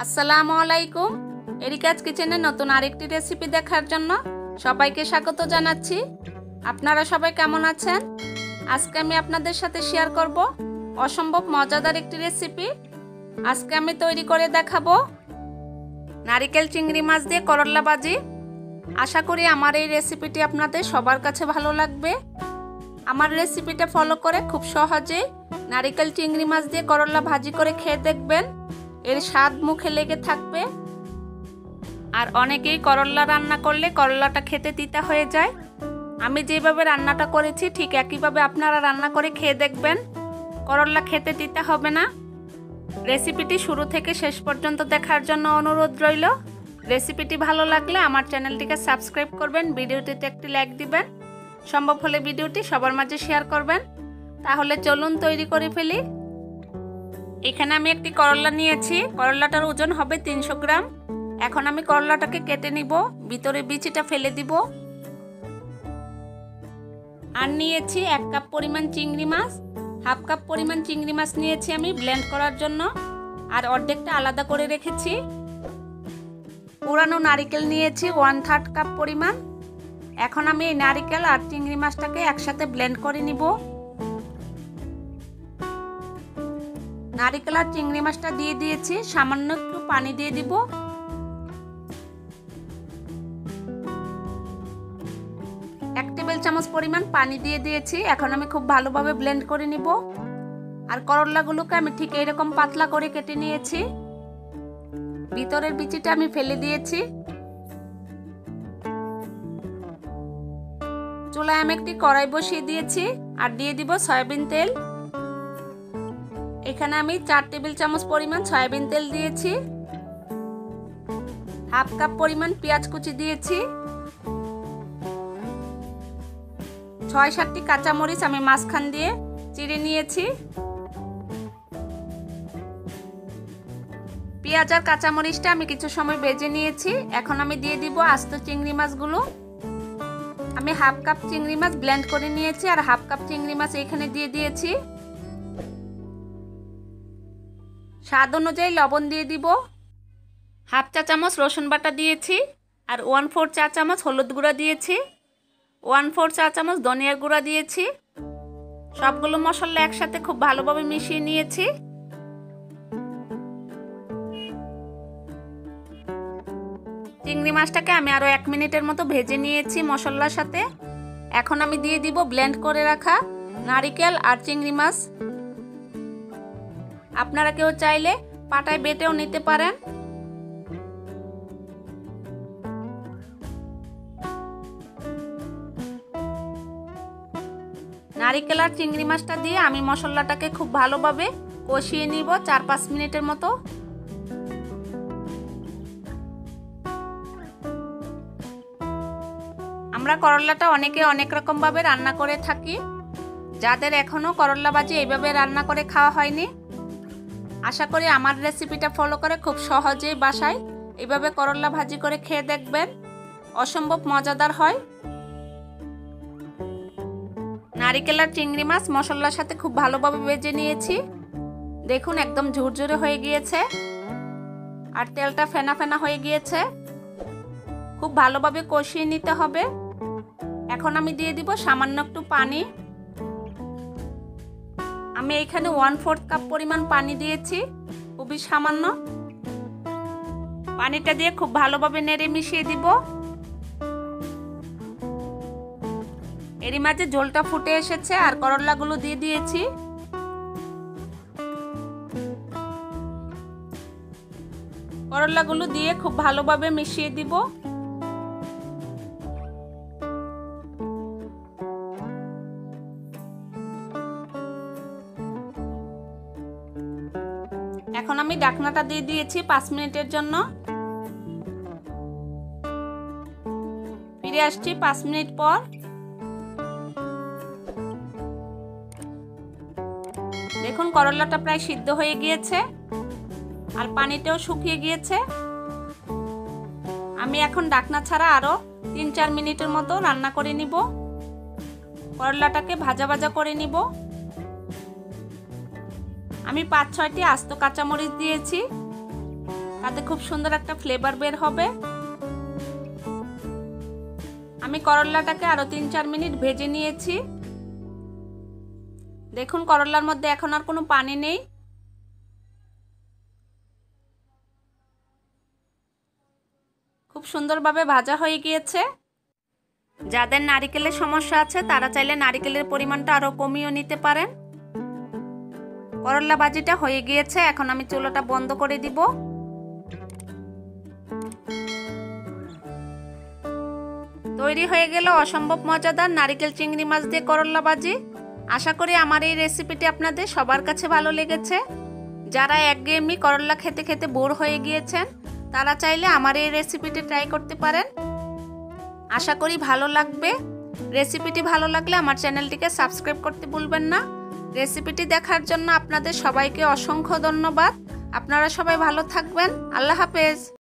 আসসালামু আলাইকুম। এরিকাজ কিচেনে নতুন আরেকটি রেসিপি দেখার জন্য সবাইকে স্বাগত জানাচ্ছি। আপনারা সবাই কেমন আছেন? আজকে আমি আপনাদের সাথে শেয়ার করব অসম্ভব মজাদার একটি রেসিপি। আজকে আমি তৈরি করে দেখাবো নারিকেল চিংড়ি মাছ দিয়ে করল্লা ভাজি। আশা করি আমার এই রেসিপিটি আপনাদের সবার কাছে ভালো লাগবে। আমার রেসিপিটা ফলো করে খুব সহজেই নারিকেল চিংড়ি মাছ দিয়ে করল্লা ভাজি করে খেয়ে দেখবেন। এর স্বাদ মুখে লেগে থাকবে। আর অনেকেই করল্লা রান্না করলে করল্লাটা খেতে তিতা হয়ে যায়। আমি যেভাবে রান্নাটা করেছি ঠিক একইভাবে আপনারা রান্না করে খেয়ে দেখবেন, করল্লা খেতে তিতা হবে না। রেসিপিটি শুরু থেকে শেষ পর্যন্ত দেখার জন্য অনুরোধ রইল। রেসিপিটি ভালো লাগলে আমার চ্যানেলটিকে সাবস্ক্রাইব করবেন, ভিডিওটিতে একটি লাইক দিবেন, সম্ভব হলে ভিডিওটি সবার মাঝে শেয়ার করবেন। তাহলে চলুন তৈরি করে ফেলি। এখানে আমি একটি করল্লা নিয়েছি। করল্লাটার ওজন হবে 300 গ্রাম। এখন আমি করল্লাটাকে কেটে নিব, ভিতরে বিচিটা ফেলে দিব। আর নিয়েছি 1 কাপ পরিমাণ চিংড়ি মাছ। হাফ কাপ পরিমাণ চিংড়ি মাছ নিয়েছি আমি ব্লেন্ড করার জন্য, আর অর্ধেকটা আলাদা করে রেখেছি। পুরানো নারিকেল নিয়েছি 1/3 কাপ পরিমাণ। এখন আমি এই নারিকেল আর চিংড়ি মাছটাকে একসাথে ব্লেন্ড করে নিব। নারিকেল আর চিংড়ি মাছটা দিয়ে দিয়েছি, সামান্য একটু পানি দিয়ে দিব। এক টেবিল চামচ পরিমাণ পানি দিয়ে দিয়েছি। এখন আমি খুব ভালোভাবে ব্লেন্ড করে নিব। আর করল্লাগুলোকে আমি ঠিক এরকম পাতলা করে কেটে নিয়েছি। ভিতরের বিচিটা আমি ফেলে দিয়েছি। চুলায় আমি একটি কড়াই বসিয়ে দিয়েছি আর দিয়ে দিব সয়াবিন তেল। এখানে আমি 4 টেবিল চামচ পরিমাণ সয়াবিন তেল দিয়েছি। হাফ কাপ পরিমাণ পেঁয়াজ কুচি দিয়েছি। 6-7টি কাঁচামরিচ আমি মাঝখান দিয়ে চিড়ে নিয়েছি। পেঁয়াজ আর কাঁচামরিচটা আমি কিছু সময় ভেজে নিয়েছি। এখন আমি দিয়ে দিব আস্ত চিংড়ি মাছগুলো। আমি হাফ কাপ চিংড়ি মাছ ব্লেন্ড করে নিয়েছি আর হাফ কাপ চিংড়ি মাছ এখানে দিয়ে দিয়েছি। স্বাদ অনুযায়ী লবণ দিয়ে দিব। হাফ চা চামচ রসুন বাটা দিয়েছি আর 1/4 চা চামচ হলুদ গুঁড়া দিয়েছি। 1/4 চা চামচ ধনিয়ার গুঁড়া দিয়েছি। সবগুলো মশলা একসাথে খুব ভালোভাবে মিশিয়ে নিয়েছি। চিংড়ি মাছটাকে আমি আরো 1 মিনিটের মতো ভেজে নিয়েছি মশলার সাথে। এখন আমি দিয়ে দিব ব্লেন্ড করে রাখা নারিকেল আর চিংড়ি মাছ। আপনারা কেউ চাইলে পাটায় বেটেও নিতে পারেন। নারিকেল আর চিংড়ি মাছটা দিয়ে আমি মশলাটাকে খুব ভালোভাবে কষিয়ে নিব 4-5 মিনিটের মতো। আমরা করল্লাটা অনেকে অনেক রকম ভাবে রান্না করে থাকি। যাদের এখনো করল্লা ভাজি এইভাবে রান্না করে খাওয়া হয়নি, আশা করি আমার রেসিপিটা ফলো করে খুব সহজেই বাসায় এইভাবে করল্লা ভাজি করে খেয়ে দেখবেন। অসম্ভব মজাদার হয়। নারিকেল আর চিংড়ি মাছ মশলার সাথে খুব ভালোভাবে ভেজে নিয়েছি। দেখুন একদম ঝুরঝুরে হয়ে গিয়েছে আর তেলটা ফেনা ফেনা হয়ে গিয়েছে। খুব ভালোভাবে কষিয়ে নিতে হবে। এখন আমি দিয়ে দিব সামান্য একটু পানি। আমি এখানে 1/4 কাপ পরিমাণ পানি দিয়েছি, খুবই সামান্য। পানিটা দিয়ে খুব ভালোভাবে নেড়ে মিশিয়ে দিব। এরই মাঝে ঝোলটা ফুটে এসেছে আর করল্লাগুলো দিয়ে দিয়েছি। করল্লাগুলো দিয়ে খুব ভালোভাবে মিশিয়ে দিব। এখন আমি ঢাকনাটা দিয়ে দিয়েছি 5 মিনিটের জন্য। ফিরে আসছি 5 মিনিট পর। দেখুন করল্লাটা প্রায় সিদ্ধ হয়ে গিয়েছে আর পানিটাও শুকিয়ে গিয়েছে। আমি এখন ঢাকনা ছাড়া আরো 3-4 মিনিটের মতো রান্না করে নিব। করল্লাটাকে ভাজা ভাজা করে নিব। আমি 5-6টি আস্ত কাঁচামরিচ দিয়েছি। তাতে খুব সুন্দর একটা ফ্লেভার বের হবে। আমি করলাটাকে আরো 3-4 মিনিট ভেজে নিয়েছি। দেখুন করলার মধ্যে এখন আর কোনো পানি নেই। খুব সুন্দরভাবে ভাজা হয়ে গিয়েছে। যাদের নারকেলের সমস্যা আছে তারা চাইলে নারকেলের পরিমাণটা আরো কমিয়ে নিতে পারেন। করলা ভাজিটা হয়ে গিয়েছে, এখন আমি চুলাটা বন্ধ করে দিব। তৈরি হয়ে গেল অসম্ভব মজাদার নারকেল চিংড়ি মাছ দিয়ে করলা ভাজি। আশা করি আমার এই রেসিপিটি আপনাদের সবার কাছে ভালো লেগেছে। যারা একঘেয়েমি করলা খেতে খেতে বোর হয়ে গিয়েছেন তারা চাইলে আমার এই রেসিপিটি ট্রাই করতে পারেন। আশা করি ভালো লাগবে। রেসিপিটি ভালো লাগলে আমার চ্যানেলটিকে সাবস্ক্রাইব করতে ভুলবেন না। রেসিপিটি দেখার জন্য আপনাদের সবাইকে অসংখ্য ধন্যবাদ। আপনারা সবাই ভালো থাকবেন। আল্লাহ হাফেজ।